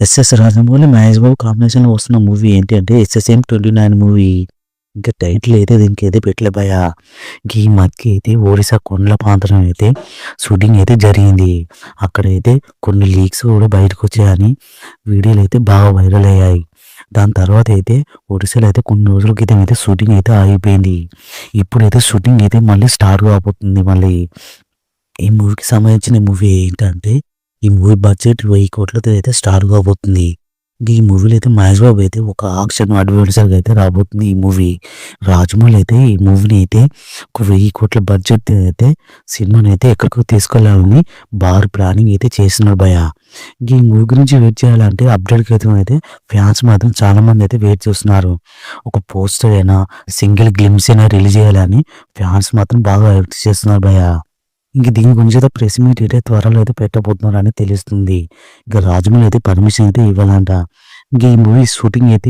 SS Rajamouli, Mahesh Babu కాంబినేషన్‌లో వస్తున్న movie ఏంటి అంటే 29 మూవీ. ఇంకా టైటిల్ అయితే దీనికైతే పెట్టలే భయ్యా. ఈ మధ్య అయితే ఒడిశా కొండల ప్రాంతం అయితే షూటింగ్ అయితే జరిగింది. అక్కడైతే కొన్ని లీక్స్ కూడా బయటకొచ్చాయని వీడియోలు అయితే బాగా వైరల్ అయ్యాయి. దాని తర్వాత అయితే ఒడిశాలో అయితే కొన్ని రోజుల క్రితం అయితే షూటింగ్ అయితే ఆగిపోయింది. ఇప్పుడైతే షూటింగ్ అయితే మళ్ళీ స్టార్ట్ కాబోతుంది మళ్ళీ. ఈ మూవీకి సంబంధించిన మూవీ ఏంటంటే, ఈ మూవీ బడ్జెట్ 1000 కోట్లతో అయితే స్టార్ట్ కాబోతుంది. ఈ మూవీలో అయితే మహేష్ బాబు అయితే ఒక యాక్షన్ అడ్వెంచర్‌గా అయితే రాబోతుంది ఈ మూవీ. రాజమౌళి అయితే ఈ మూవీని అయితే ఒక 1000 కోట్ల బడ్జెట్ అయితే సినిమాని అయితే ఎక్కడికో తీసుకెళ్లాలని భారీ ప్లానింగ్ అయితే చేస్తున్నాడు భయ్యా. ఈ మూవీ గురించి వెయిట్ చేయాలంటే అప్డేట్ క్రితం అయితే ఫ్యాన్స్ మాత్రం చాలా మంది అయితే వెయిట్ చేస్తున్నారు. ఒక పోస్టర్ అయినా, సింగిల్ గ్లింప్స్ అయినా రిలీజ్ చేయాలని ఫ్యాన్స్ మాత్రం బాగా వెయిట్ చేస్తున్నారు భయ్యా. ఇంక దీని గురించి అయితే ప్రెస్ మీట్ అయితే త్వరలో అయితే పెట్టబోతున్నారని తెలుస్తుంది. ఇక రాజమౌళి అయితే పర్మిషన్ అయితే ఇవ్వాలంట. ఇంక ఈ మూవీ షూటింగ్ అయితే